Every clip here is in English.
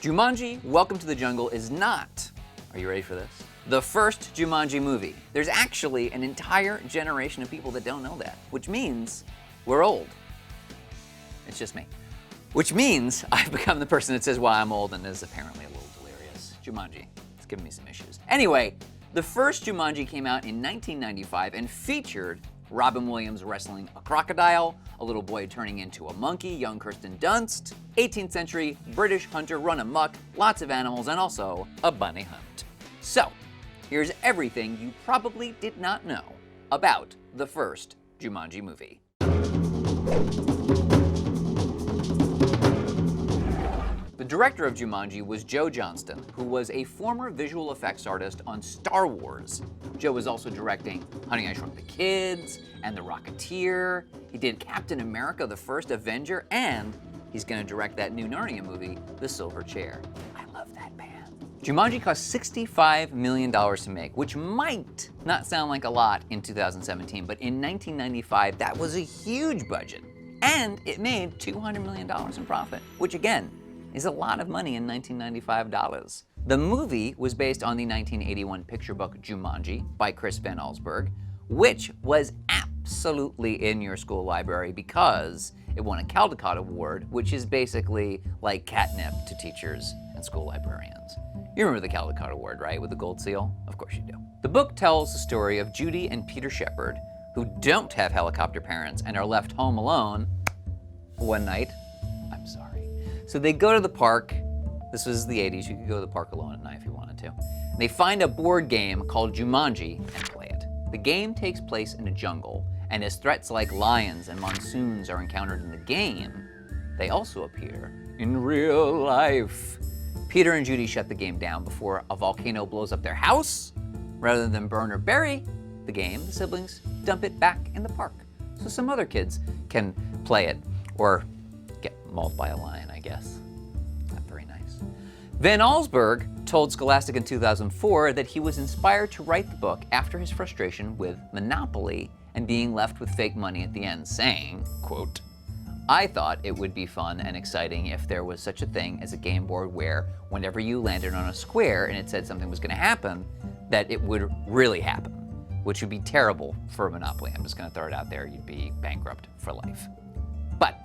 Jumanji: Welcome to the Jungle is not, are you ready for this, the first Jumanji movie. There's actually an entire generation of people that don't know that, which means we're old. It's just me. Which means I've become the person that says why I'm old and is apparently a little delirious. Jumanji, it's giving me some issues. Anyway, the first Jumanji came out in 1995 and featured Robin Williams wrestling a crocodile, a little boy turning into a monkey, young Kirsten Dunst, 18th century British hunter run amok, lots of animals, and also a bunny hunt. So, here's everything you probably did not know about the first Jumanji movie. The director of Jumanji was Joe Johnston, who was a former visual effects artist on Star Wars. Joe was also directing Honey, I Shrunk the Kids and The Rocketeer. He did Captain America, the First Avenger, and he's gonna direct that new Narnia movie, The Silver Chair. I love that band. Jumanji cost $65 million to make, which might not sound like a lot in 2017, but in 1995, that was a huge budget. And it made $200 million in profit, which again, is a lot of money in 1995 dollars. The movie was based on the 1981 picture book Jumanji by Chris Van Allsburg, which was absolutely in your school library because it won a Caldecott Award, which is basically like catnip to teachers and school librarians. You remember the Caldecott Award, right, with the gold seal? Of course you do. The book tells the story of Judy and Peter Shepard, who don't have helicopter parents and are left home alone one night. I'm sorry. So they go to the park. This was the 80s. You could go to the park alone at night if you wanted to. They find a board game called Jumanji and play it. The game takes place in a jungle, and as threats like lions and monsoons are encountered in the game, they also appear in real life. Peter and Judy shut the game down before a volcano blows up their house. Rather than burn or bury the game, the siblings dump it back in the park so some other kids can play it or get mauled by a lion, I guess. Not very nice. Van Allsburg told Scholastic in 2004 that he was inspired to write the book after his frustration with Monopoly and being left with fake money at the end, saying, quote, "I thought it would be fun and exciting if there was such a thing as a game board where whenever you landed on a square and it said something was gonna happen, that it would really happen, which would be terrible for Monopoly. I'm just gonna throw it out there, you'd be bankrupt for life." But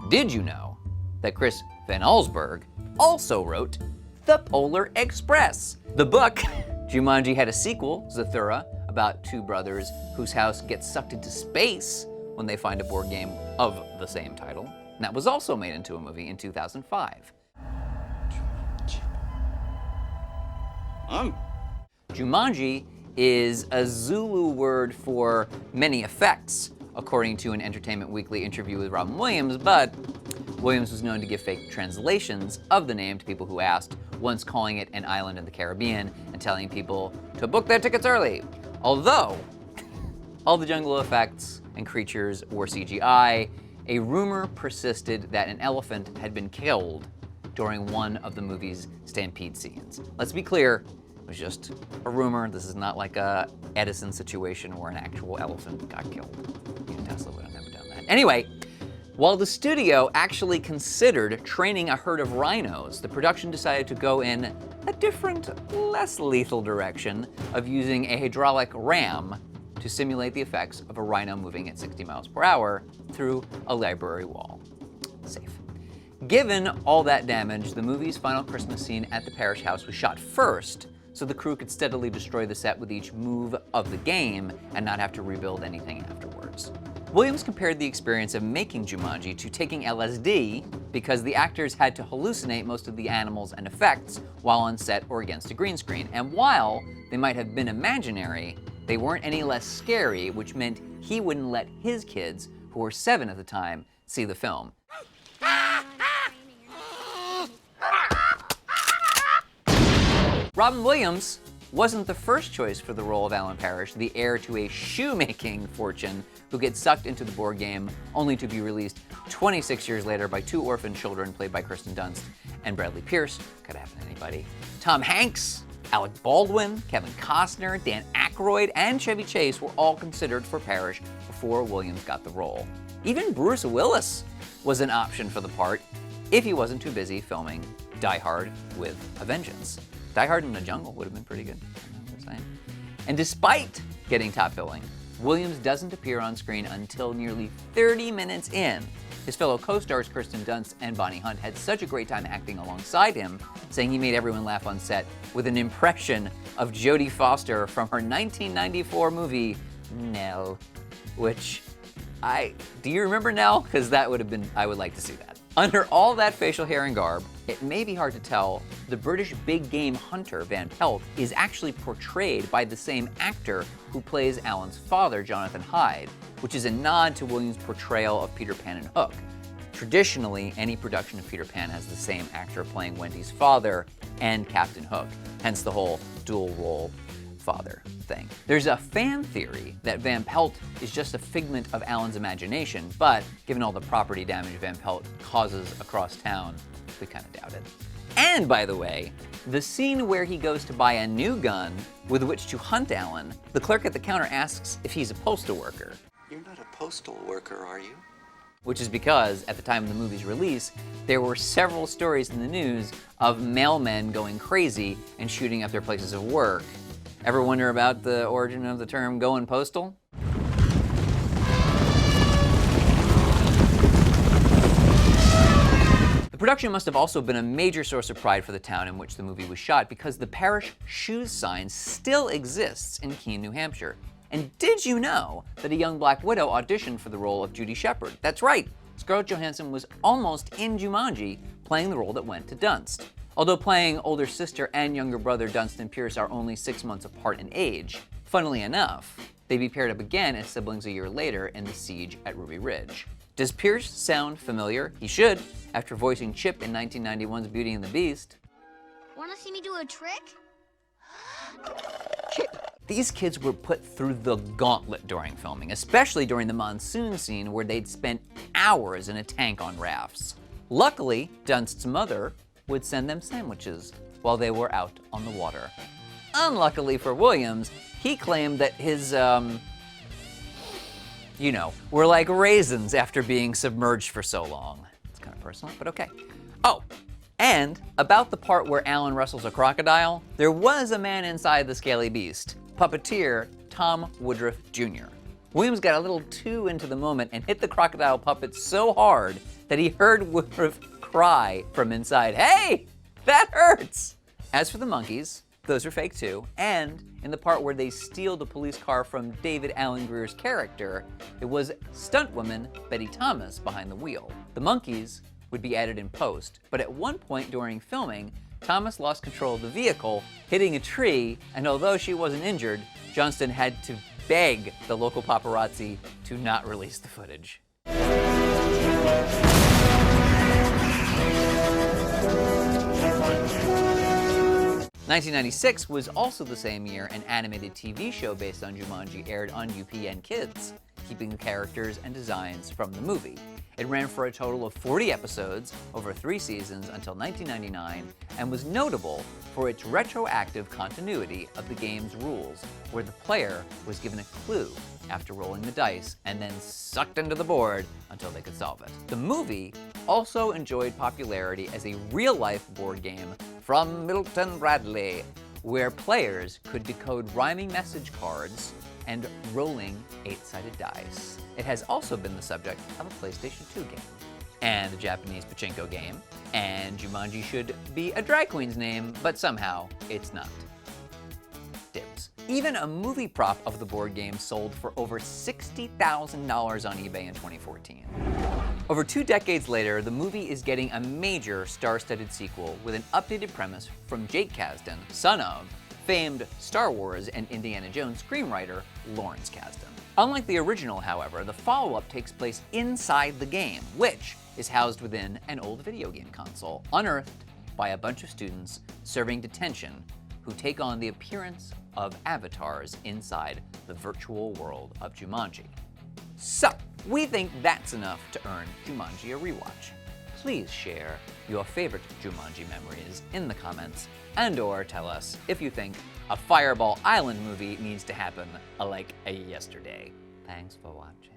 did you know that Chris Van Allsburg also wrote The Polar Express? The book, Jumanji, had a sequel, Zathura, about two brothers whose house gets sucked into space when they find a board game of the same title. And that was also made into a movie in 2005. Jumanji is a Zulu word for many effects, according to an Entertainment Weekly interview with Robin Williams, but Williams was known to give fake translations of the name to people who asked, once calling it an island in the Caribbean and telling people to book their tickets early. Although all the jungle effects and creatures were CGI, a rumor persisted that an elephant had been killed during one of the movie's stampede scenes. Let's be clear, it was just a rumor. This is not like a Edison situation where an actual elephant got killed. Tesla would have never done that. Anyway, while the studio actually considered training a herd of rhinos, the production decided to go in a different, less lethal direction of using a hydraulic ram to simulate the effects of a rhino moving at 60 miles per hour through a library wall. Safe. Given all that damage, the movie's final Christmas scene at the Parish House was shot first, so the crew could steadily destroy the set with each move of the game and not have to rebuild anything afterwards. Williams compared the experience of making Jumanji to taking LSD because the actors had to hallucinate most of the animals and effects while on set or against a green screen. And while they might have been imaginary, they weren't any less scary, which meant he wouldn't let his kids, who were 7 at the time, see the film. Robin Williams wasn't the first choice for the role of Alan Parish, the heir to a shoemaking fortune who gets sucked into the board game only to be released 26 years later by 2 orphan children played by Kirsten Dunst and Bradley Pierce. Could happen to anybody. Tom Hanks, Alec Baldwin, Kevin Costner, Dan Aykroyd, and Chevy Chase were all considered for Parish before Williams got the role. Even Bruce Willis was an option for the part if he wasn't too busy filming Die Hard with a vengeance. Die Hard in the Jungle would have been pretty good. I'm just saying. And despite getting top billing, Williams doesn't appear on screen until nearly 30 minutes in. His fellow co-stars Kirsten Dunst and Bonnie Hunt had such a great time acting alongside him, saying he made everyone laugh on set with an impression of Jodie Foster from her 1994 movie, Nell, which do you remember Nell? Because that would have been, I would like to see that. Under all that facial hair and garb, it may be hard to tell, the British big game hunter Van Pelt is actually portrayed by the same actor who plays Alan's father, Jonathan Hyde, which is a nod to Williams' portrayal of Peter Pan in Hook. Traditionally, any production of Peter Pan has the same actor playing Wendy's father and Captain Hook, hence the whole dual role father thing. There's a fan theory that Van Pelt is just a figment of Alan's imagination, but given all the property damage Van Pelt causes across town, we kind of doubt it. And by the way, the scene where he goes to buy a new gun with which to hunt Alan, the clerk at the counter asks if he's a postal worker. You're not a postal worker, are you? Which is because, at the time of the movie's release, there were several stories in the news of mailmen going crazy and shooting up their places of work. Ever wonder about the origin of the term going postal? The production must have also been a major source of pride for the town in which the movie was shot, because the Parish Shoes sign still exists in Keene, New Hampshire. And did you know that a young black widow auditioned for the role of Judy Shepherd? That's right, Scarlett Johansson was almost in Jumanji, playing the role that went to Dunst. Although playing older sister and younger brother Dunst and Pierce are only 6 months apart in age, funnily enough, they'd be paired up again as siblings a year later in The Siege at Ruby Ridge. Does Pierce sound familiar? He should, after voicing Chip in 1991's Beauty and the Beast. Wanna see me do a trick? Chip! These kids were put through the gauntlet during filming, especially during the monsoon scene where they'd spent hours in a tank on rafts. Luckily, Dunst's mother would send them sandwiches while they were out on the water. Unluckily for Williams, he claimed that his, were like raisins after being submerged for so long. It's kind of personal, but okay. Oh, and about the part where Alan wrestles a crocodile, there was a man inside the scaly beast, puppeteer Tom Woodruff Jr. Williams got a little too into the moment and hit the crocodile puppet so hard that he heard Woodruff cry from inside, "Hey, that hurts!" As for the monkeys, those are fake too, and in the part where they steal the police car from David Alan Grier's character, it was stuntwoman Betty Thomas behind the wheel. The monkeys would be added in post, but at one point during filming, Thomas lost control of the vehicle, hitting a tree, and although she wasn't injured, Johnston had to beg the local paparazzi to not release the footage. 1996 was also the same year an animated TV show based on Jumanji aired on UPN Kids, keeping the characters and designs from the movie. It ran for a total of 40 episodes over 3 seasons until 1999 and was notable for its retroactive continuity of the game's rules, where the player was given a clue after rolling the dice and then sucked into the board until they could solve it. The movie also enjoyed popularity as a real-life board game from Milton Bradley, where players could decode rhyming message cards and rolling 8-sided dice. It has also been the subject of a PlayStation 2 game, and a Japanese pachinko game, and Jumanji should be a drag queen's name, but somehow it's not. Dibs. Even a movie prop of the board game sold for over $60,000 on eBay in 2014. Over 2 decades later, the movie is getting a major star-studded sequel with an updated premise from Jake Kasdan, son of famed Star Wars and Indiana Jones screenwriter Lawrence Kasdan. Unlike the original, however, the follow-up takes place inside the game, which is housed within an old video game console, unearthed by a bunch of students serving detention who take on the appearance of avatars inside the virtual world of Jumanji. So, we think that's enough to earn Jumanji a rewatch. Please share your favorite Jumanji memories in the comments, and/or tell us if you think a Fireball Island movie needs to happen like yesterday. Thanks for watching.